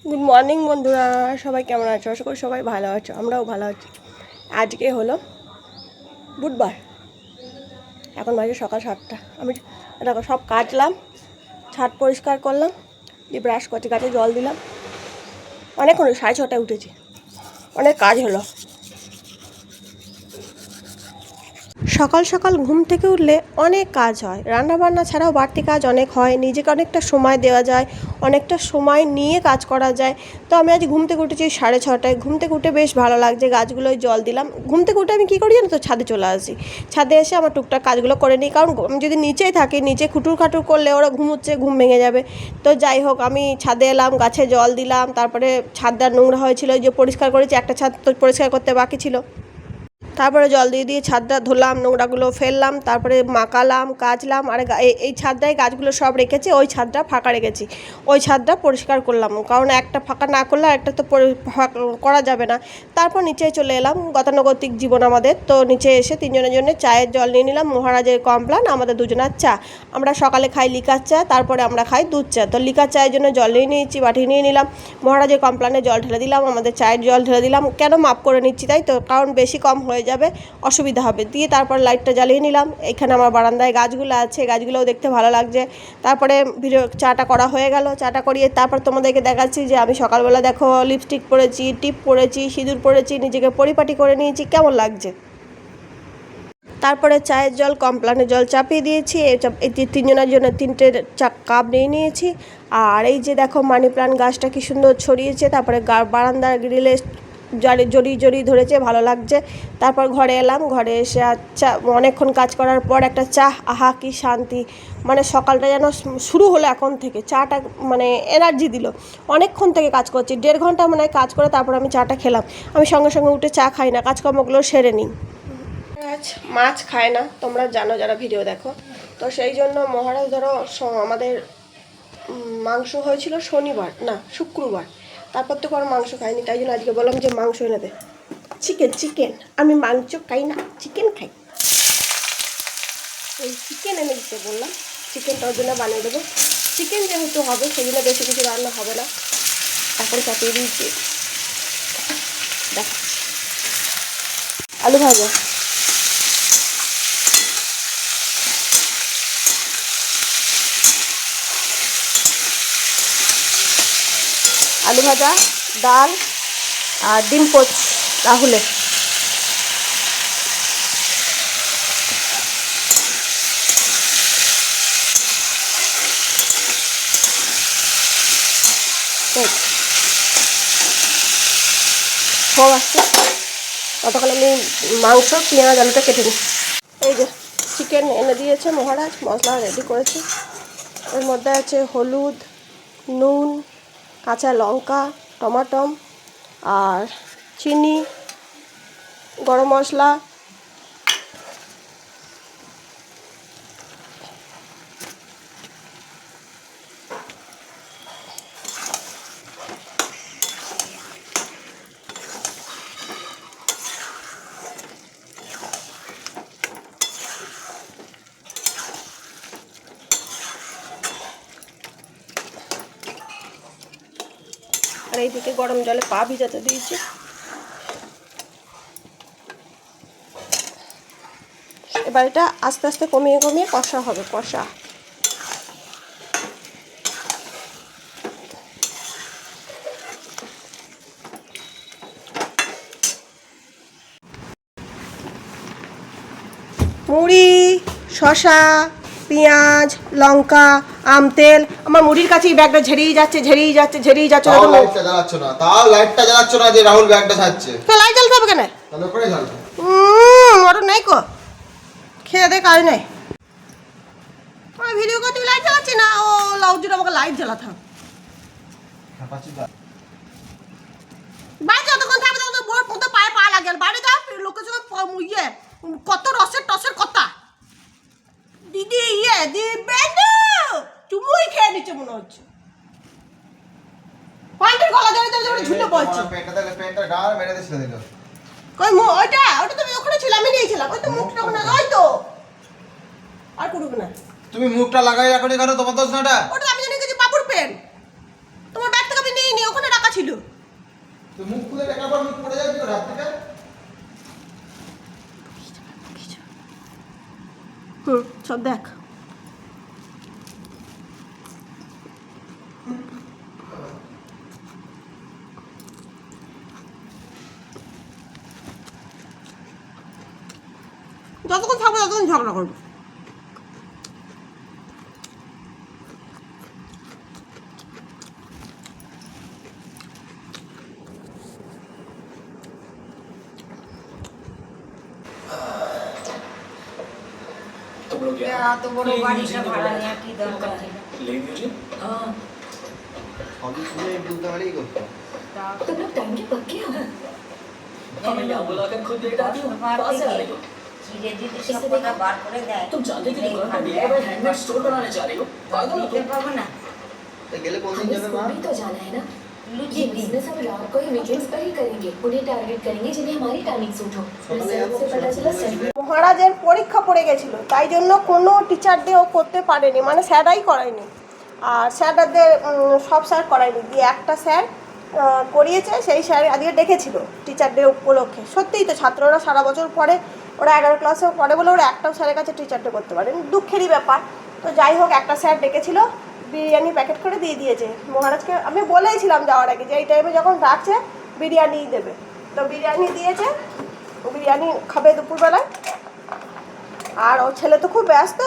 Good morning বন্ধুরা, সবাই কেমন আছো? আশা করি সবাই ভালো আছো, আমরাও ভালো আছি। আজকে হলো বুধবার, এখন বাজে সকাল 7টা। আমি দেখো সব কাটলাম, ছাদ পরিষ্কার করলাম, দিয়ে ব্রাশ করছি, গাছে জল দিলাম। অনেকক্ষণ 6:30টায় উঠেছি, অনেক কাজ হলো। সকাল সকাল ঘুম থেকে উঠলে অনেক কাজ হয়, রান্নাবান্না ছাড়াও বাড়তি কাজ অনেক হয়, নিজেকে অনেকটা সময় দেওয়া যায়, অনেকটা সময় নিয়ে কাজ করা যায়। তো আমি আজ ঘুম থেকে উঠেছি 6:30টায়। ঘুম থেকে উঠে বেশ ভালো লাগছে, গাছগুলোয় জল দিলাম। ঘুম থেকে উঠে আমি কী করি জানো তো, ছাদে চলে আসি। ছাদে এসে আমার টুকটাক কাজগুলো করে নিই, কারণ আমি যদি নিচেই থাকি, নিচে খুটুর খাটুর করলে ওরা ঘুমোচ্ছে, ঘুম ভেঙে যাবে। তো যাই হোক, আমি ছাদে এলাম, গাছে জল দিলাম, তারপরে ছাদটা নোংরা হয়েছিল, ওই যে পরিষ্কার করেছি, একটা ছাদ তো পরিষ্কার করতে বাকি ছিল। তারপরে জল দিয়ে দিয়ে ছাদটা ধুলাম, নোংরাগুলো ফেললাম, তারপরে মাকালাম, কাচলাম। আর এই ছাদটায় গাছগুলো সব রেখেছি, ওই ছাদটা ফাঁকা রেখেছি, ওই ছাদটা পরিষ্কার করলাম, কারণ একটা ফাঁকা না করলে একটা তো করা যাবে না। তারপর নিচে চলে এলাম, গতানুগতিক জীবন আমাদের। তো নিচে এসে তিনজনের জন্য চায়ের জল নিয়ে নিলাম, মহারাজের কমপ্লান, আমাদের দুজনের চা। আমরা সকালে খাই লিকার চা, তারপরে আমরা খাই দুধ চা। তো লিকার চায়ের জন্য জল নিয়ে নিয়েছি, বাটি নিয়ে নিলাম, মহারাজের কমপ্লানে জল ঢেলে দিলাম, আমাদের চায়ের জল ঢেলে দিলাম। কেন মাপ করে নিচ্ছি, তাই তো, কারণ বেশি কম হয়ে যাবে, অসুবিধা হবে। দিয়ে তারপর লাইটটা জ্বালিয়ে নিলাম। এখানে আমার বারান্দায় গাছগুলো আছে, গাছগুলোও দেখতে ভালো লাগছে। তারপরে চাটা করা হয়ে গেল, চাটা করিয়ে তারপর তোমাদেরকে দেখাচ্ছি যে আমি সকালবেলা দেখো লিপস্টিক পরেছি, টিপ পরেছি, সিঁদুর পরেছি, নিজেকে পরিপাটি করে নিয়েছি, কেমন লাগছে। তারপরে চায়ের জল, কমপ্লানের জল চাপিয়ে দিয়েছি। এই তিনজনের জন্য 3টে কাপ নিয়ে নিয়েছি। আর এই যে দেখো মানি প্লান্ট গাছটা কি সুন্দর ছড়িয়েছে, তারপরে বারান্দার গ্রিলে জড়িয়ে ধরেছে, ভালো লাগছে। তারপর ঘরে এলাম, ঘরে এসে চা, অনেকক্ষণ কাজ করার পর একটা চা, আহা কি শান্তি। মানে সকালটা যেন শুরু হলো এখন থেকে, চাটা মানে এনার্জি দিল। অনেকক্ষণ থেকে কাজ করছি, 1.5 ঘন্টা মনে হয় কাজ করে তারপর আমি চাটা খেলাম। আমি সঙ্গে সঙ্গে উঠে চা খাই না, কাজকর্মগুলো সেরে নিই। আজ মাছ খায় না, তোমরা জানো যারা ভিডিও দেখো। তো সেই জন্য মহারাজ ধরো আমাদের মাংস হয়েছিল শনিবার, না শুক্রবার, তারপর তো কোনো মাংস খাইনি, তাই জন্য আজকে বললাম যে মাংস এনে দে। চিকেন, আমি মাংস খাই না, চিকেন খাই। এই চিকেন এনে দিতে বললাম, চিকেনটা ওর জন্য বানিয়ে দেবো। চিকেন যেহেতু হবে সেই জন্য বেশি কিছু রান্না হবে না। এখন চাপিয়ে দিয়েছি, দেখাচ্ছি। আলু ভাজা, আলু ভাজা, ডাল আর ডিম পোচ রাহুলের। সব আসছে, ততক্ষণ আমি মাংস, পেঁয়াজ, আলুটা কেটে নিই। এই যে চিকেন এনে দিয়েছে মহারাজ, মশলা রেডি করেছে। এর মধ্যে আছে হলুদ, নুন, কাঁচা লঙ্কা, টমাটো আর চিনি, গরম মশলা। আর এইদিকে গরম জলে পা ভিজাতে দিয়েছি। এবার এটা আস্তে আস্তে কমিয়ে কমিয়ে কষা হবে, কষা। মুড়ি, শসা, পেঁয়াজ, লঙ্কা, আম তেল। আমার মুড়ির কাছে এই ব্যাগটা ঝেড়েই যাচ্ছে। তাও লাইটটা জ্বালাচ্ছ না, যে রাহুল ব্যাগটা ছাড়ছে। তো লাইট জ্বালতে হবে কেন? তাহলে করে জ্বালবে। ওটা নাই কো, খেয়ে দে কাজ নেই। আমি ভিডিও করতে লাইট জ্বালাচ্ছি না, ও লাউজির আমাকে লাইট জ্বালাতে হবে। বাড়ি যতক্ষণ থাকবে তখন বোর মতো পায়ে পা লাগে। বাড়ি যাও, লোকের সঙ্গে ইয়ে কত টসের কথা। দিদি দিবে না, চুমুই খেয়ে নিচ্ছে মনে হচ্ছে। প্যান্টের গলা ধরে ঝুলে পড়ছে। পেনটা গাল মেরে দিয়ে ছেড়ে দিল। কই ওটা তো আমি ওখানে ছিলাম, আমি নিয়েছিলাম। ওই তো মুখটা ওখানে, ওই তো আর করবে না। তুমি মুখটা লাগাই রাখো কেন? তোমার দোষ না এটা। ওটা আমি জানি যে বাবুর পেন, তোমার ব্যাগ থেকে আমি নিয়ে নি, ওখানে রাখা তো মুখ খুলে দেখার পর মুখ পড়ে যাবে তো রাত থেকে। সব দেখ। যতক্ষণ থাকবে ততক্ষণ ঝগড়া করবো। तो बड़ो गाड़ी का भाड़ा नहीं की दरकार थी ले लीजिए। हां সবই শুনে বলতে পারি করতে। तुम लोग टाइम के पक्के हो हमें यहाँ बुलाकर खुद लेट आती हो, कहाँ से आ रही हो? धीरे धीरे सब पता बात करे जाए तुम जानते थे दुकान का मेरे पर हैंडमेड स्टोर बनाने जा रही हो? पागल हो के तुम? पाबो ना তো গেলে কোন দিন हमें যাবে মা? स्कूल भी तो जाना है ना लुची ये भी बिजनेस हम रात को ही वीकेंड्स पर ही करेंगे उन्हें टारगेट करेंगे जिन्हें हमारी टाइमिंग सूट हो रिजल्ट से पता चला सही মহারাজের পরীক্ষা পড়ে গেছিল, তাই জন্য কোনো টিচার ডেও করতে পারেনি, মানে স্যারাই করায়নি। আর স্যারদের সব স্যার করায়নি, দিয়ে একটা স্যার করিয়েছে, সেই স্যার আজকে ডেকেছিল টিচার ডে উপলক্ষে। সত্যিই তো ছাত্ররা সারা বছর পড়ে, ওরা 11 ক্লাসে পড়ে বলে ওরা একটাও স্যারের কাছে টিচার ডে করতে পারেনি, দুঃখেরই ব্যাপার। তো যাই হোক, একটা স্যার ডেকেছিল, বিরিয়ানি প্যাকেট করে দিয়ে দিয়েছে মহারাজকে। আমি বলেইছিলাম যাওয়ার আগে যে এই টাইমে যখন ডাকছে বিরিয়ানিই দেবে, তো বিরিয়ানি দিয়েছে। বিরিয়ানি খাবে দুপুরবেলায়। আর ওর ছেলে তো খুব ব্যস্ত,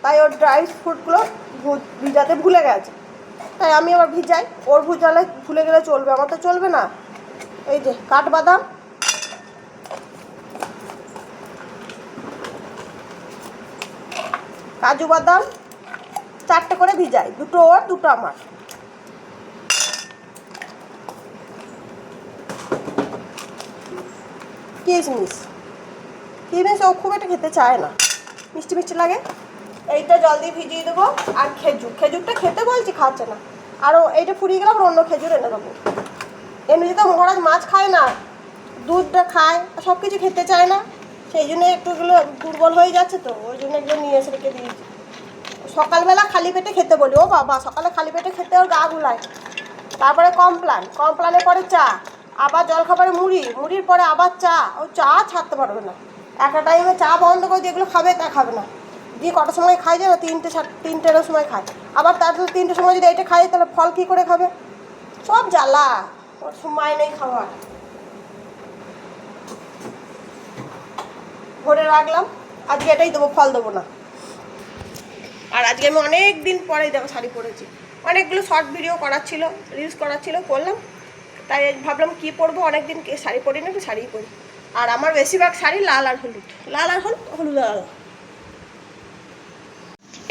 তাই ওর ড্রাই ফ্রুটগুলো ভিজাতে ভুলে গেছে, তাই আমি আবার ভিজাই। ওর ভুজালে ভুলে গেলে চলবে, আমার তো চলবে না। এই যে কাঠবাদাম, কাজু বাদাম 4টে করে ভিজাই, 2টো ওর 2টো আমার। কিশমিশ ও খুব একটা খেতে চায় না, মিষ্টি মিষ্টি লাগে। এইটা জল দিয়ে ভিজিয়ে দেবো। আর খেজুরটা খেতে বলছি, খাচ্ছে না। আরও এইটা ফুরিয়ে গেলে আবার অন্য খেজুর এনে দেবো। এমনিতে তো মহারাজ মাছ খায় না, দুধটা খায়, সব কিছু খেতে চায় না, সেই জন্য একটুগুলো দুর্বল হয়ে যাচ্ছে, তো ওই জন্য এগুলো নিয়ে এসে রেখে দিয়েছি। সকালবেলা খালি পেটে খেতে বলি, ও বাবা সকালে খালি পেটে খেতে ওর গা গুলায়। তারপরে কমপ্লানের পরে চা, আবার জলখাবারে মুড়ির পরে আবার চা। ও চা ছাড়তে পারবে না, একটা টাইমে চা বন্ধ করে দিয়ে এগুলো খাবে, তা খাবে না। দিয়ে কটার সময় খাই যায় না, 3টের সময় খায়। আবার তার 3টের সময় যদি এটা খাই তাহলে ফল কী করে খাবে? সব জ্বালা, ওর সময় নেই খাওয়ার। ভরে রাখলাম, আজকে এটাই দেবো, ফল দেবো না। আর আজকে আমি অনেক দিন পরেই দেখো শাড়ি পরেছি। অনেকগুলো শর্ট ভিডিও করার ছিল, রিলস করার ছিল, করলাম। তাই ভাবলাম কী পরবো, অনেকদিন শাড়ি পরি না, একটু শাড়িই পরি। আর আমার বেশিরভাগ শাড়ি লাল আর হলুদ, হলুদ আর লাল।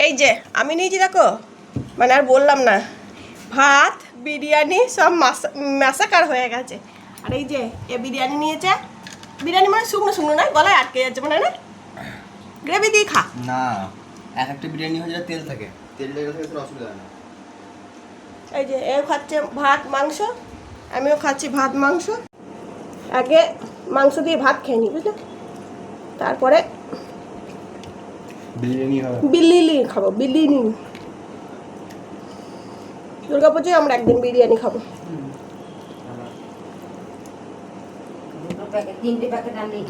এই যে আমি নিয়েছি দেখো, মানে আর বললাম না, ভাত বিরিয়ানি সব ম্যাসাকার হয়ে গেছে। আর এই যে এ বিরিয়ানি নিয়েছে, বিরিয়ানি মানে শুকনো নয়, গলায় আটকে যাচ্ছে, মানে না গ্রেভি দিয়ে খা না, এক একটা বিরিয়ানি হয়ে যায় তেল থাকে। তেল লেগে গেলে কোনো অসুবিধা হয় না। এই যে এও খাচ্ছে ভাত মাংস, আমিও খাচ্ছি ভাত মাংস। আগে মাংস দিয়ে ভাত খেয়ে নিই, বুঝলে, তারপরে বিরিয়ানি হবে। বিরিয়ানি খাবো। দুর্গাপুজোয় আমরা একদিন বিরিয়ানি খাবো। দুটো প্যাকেট 3টে প্যাকেট আনলেই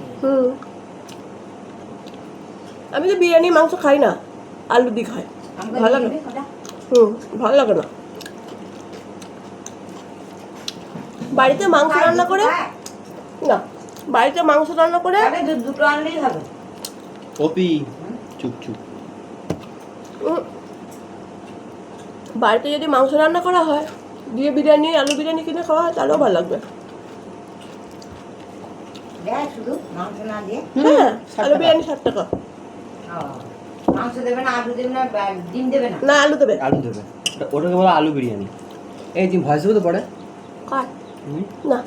আমি তো বিরিয়ানি মাংস খাই না, আলু দিয়ে খাই, ভালো লাগে। ভালো লাগে না। বাড়িতে মাংস রান্না করে না, বাড়িতে মাংস রান্না করে দুটো আনলেই হবে। ওপি চুপ চুপ। বাড়িতে যদি মাংস রান্না করা হয় দিয়ে বিরিয়ানি আলু বিরিয়ানি কিনে খাওয়া হয় তাহলেও ভালো লাগবে। দেয় শুধু মাংস না দিয়ে? হ্যাঁ, আলু বিরিয়ানি 60 টাকা। মাংস দেবে না, আলু দেবে না, ডিম দেবে না? না, আলু দেবে। আলু দেবে, ওটাকে বলে আলু বিরিয়ানি। এই তুমি ভয়েস দেবে তো পরে? কাট না,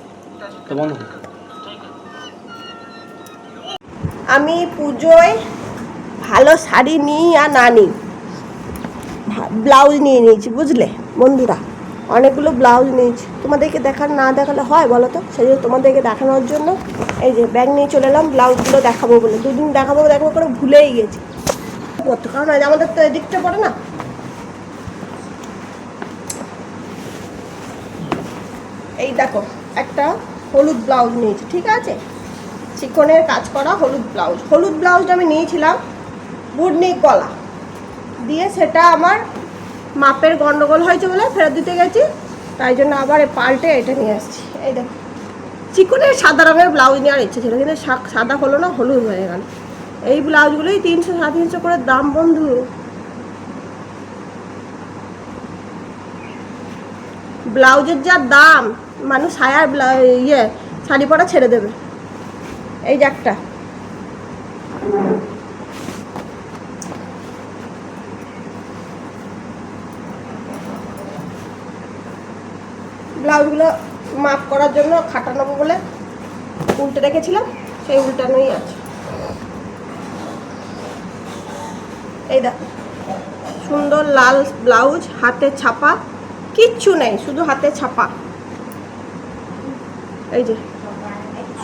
তো বন্ধ কর। আমি পুজোয় ভালো শাড়ি নিই আর না নিই, ব্লাউজ নিয়ে নিয়েছি, বুঝলে বন্ধুরা, অনেকগুলো ব্লাউজ নিয়েছি। তোমাদেরকে না দেখালে হয় বলো তো, সেই জন্য তোমাদেরকে দেখানোর জন্য এই যে ব্যাগ নিয়ে চলে এলাম, ব্লাউজগুলো দেখাবো বলে। 2 দিন দেখাবো করে ভুলেই গেছি, কারণ আমাদের তো এদিকটা পড়ে না। এই দেখো একটা হলুদ ব্লাউজ নিয়েছি, ঠিক আছে, চিকনের কাজ করা হলুদ ব্লাউজটা আমি নিয়েছিলাম বুড়নিক গলা দিয়ে, সেটা আমার মাপের গন্ডগোল হয়েছে বলে ফেরত দিতে গেছি, তাই জন্য আবার পাল্টে এটা নিয়ে আসছি। এই দেখো চিকনের সাদা রঙের ব্লাউজ নেওয়ার ইচ্ছে ছিল, কিন্তু সাদা হলো না, হলুদ হয়ে গেল। এই ব্লাউজগুলোই 300 350 করে দাম বন্ধু। ব্লাউজের যা দাম, মানুষ সায়ার শাড়ি পরা ছেড়ে দেবে। এই যে একটা ব্লাউজগুলো মাপ করার জন্য খাটা নেবো বলে উল্টে রেখেছিলাম, সেই উল্টানোই আছে। এই দেখো সুন্দর লাল ব্লাউজ, হাতে ছাপা, কিচ্ছু নেই, শুধু হাতে ছাপা। এই যে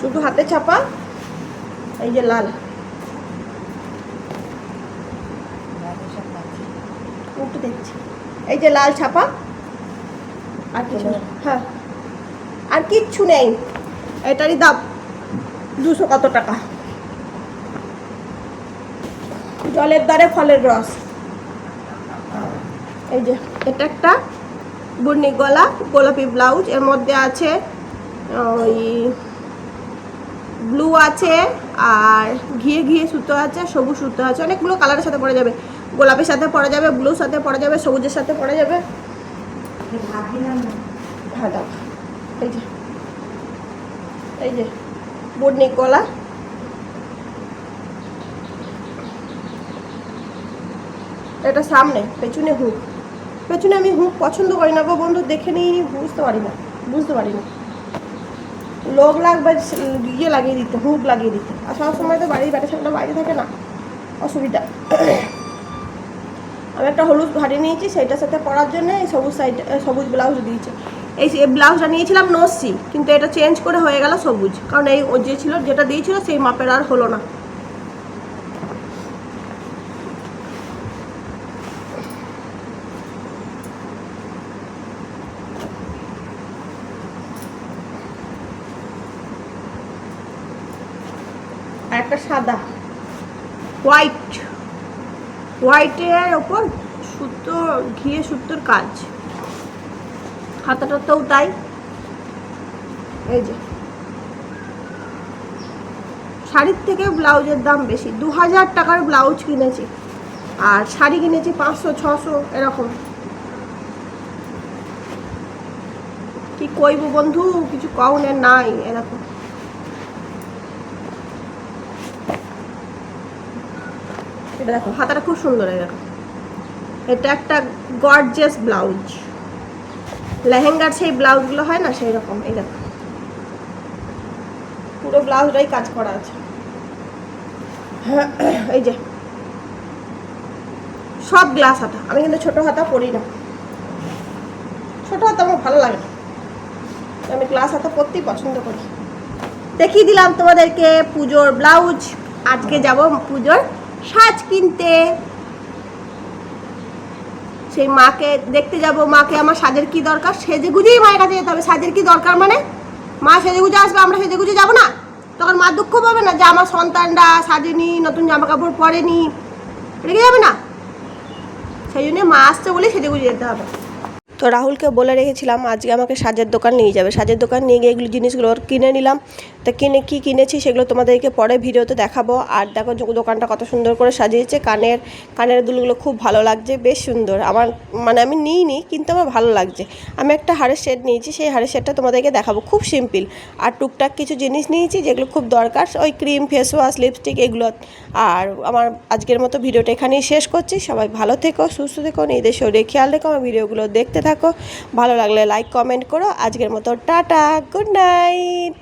শুধু হাতে ছাপা, এই যে লাল, উল্টে দেখছি, এই যে লাল ছাপা, আর কিছু নেই। হ্যাঁ আর কিচ্ছু নেই। এটারই দাম 200 কত টাকা। জলের দ্বারে ফলের রস। এই যে এটা একটা বুড়নি গলা গোলাপি ব্লাউজ, এর মধ্যে আছে ওই ব্লু আছে আর ঘিয়ে সুতো আছে, সবুজ সুতো আছে, অনেকগুলো কালারের সাথে পরা যাবে, গোলাপির সাথে পরা যাবে, ব্লুর সাথে পরা যাবে, সবুজের সাথে পরা যাবে। হ্যাঁ দাও, এই যে বুড়নি গলা, এটা সামনে, পেছনে হুক। পেছনে আমি হুক পছন্দ করি না গো বন্ধু, দেখে নিই, বুঝতে পারি না লোক লাগবে লাগিয়ে দিতে, হুক লাগিয়ে দিতে, আর সবসময় তো বাড়ির ব্যাটা ছেলেটা বাইরে থাকে না, অসুবিধা। আমি একটা হলুদ শাড়ি নিয়েছি, সেইটার সাথে পরার জন্য এই সবুজ ব্লাউজ দিয়েছে। এই ব্লাউজটা নিয়েছিলাম নসি, কিন্তু এটা চেঞ্জ করে হয়ে গেল সবুজ, কারণ এই যে ছিল যেটা দিয়েছিল সেই মাপের আর হলো না। আর একটা সাদা হোয়াইটের ওপর সুতো, ঘিয়ে সুতোর কাজ, হাতাটাতেও তাই। এই যে শাড়ির থেকে ব্লাউজের দাম বেশি, 2000 টাকার ব্লাউজ কিনেছি, আর শাড়ি কিনেছি 500 600 এরকম। কি কইব বন্ধু, কিছু কওনের নাই। এরকম এটা দেখো, হাতাটা খুব সুন্দর। এরকম এটা একটা গর্জিয়াস ব্লাউজ, লেহেঙ্গার সেই ব্লাউজগুলো হয় না সেই রকম। এই দেখো পুরো ব্লাউজটাই কাজ করা আছে। এই যে সব গ্লাস হাতা, আমি কিন্তু ছোট হাতা পরি না, ছোট হাতা আমার ভালো লাগে না, আমি গ্লাস হাতা পরতেই পছন্দ করি। দেখিয়ে দিলাম তোমাদেরকে পুজোর ব্লাউজ। আজকে যাব পুজোর সাজ কিনতে, সেই মাকে দেখতে যাব। মাকে আমার সাজের কি দরকার, সেজে গুজেই মায়ের কাছে যেতে হবে। সাজের কি দরকার মানে, মা সেজে গুজে আসবে, আমরা সেজে গুজে যাবো না, তখন মা দুঃখ পাবে না যে আমার সন্তানরা সাজেনি, নতুন জামা কাপড় পরেনি, রেগে যাবে না। সেই জন্য মা আসছে বলে সেজে গুজে যেতে হবে। তো রাহুলকে বলে রেখেছিলাম আজকে আমাকে সাজের দোকান নিয়ে যাবে, সাজের দোকান নিয়ে গিয়ে এগুলো জিনিসগুলো কিনে নিলাম। তা কি কিনেছি সেগুলো তোমাদেরকে পরে ভিডিওতে দেখাবো। আর দেখো দোকানটা কত সুন্দর করে সাজিয়েছে, কানের দুলগুলো খুব ভালো লাগছে, বেশ সুন্দর। আমার মানে আমি নিইনি, কিন্তু আমার ভালো লাগছে। আমি একটা হারের সেট নিয়েছি, সেই হারের সেটটা তোমাদেরকে দেখাবো, খুব সিম্পল। আর টুকটাক কিছু জিনিস নিয়েছি যেগুলো খুব দরকার, ওই ক্রিম, ফেস ওয়াশ, লিপস্টিক এগুলো। আর আমার আজকের মতো ভিডিওটা এখানেই শেষ করছি। সবাই ভালো থেকো, সুস্থ থেকো, নিজেদের শরীরে খেয়াল রেখো, আমার ভিডিওগুলো দেখতে থাকো। ভালো লাগলে লাইক কমেন্ট করো। আজকের মতো টাটা, গুড নাইট।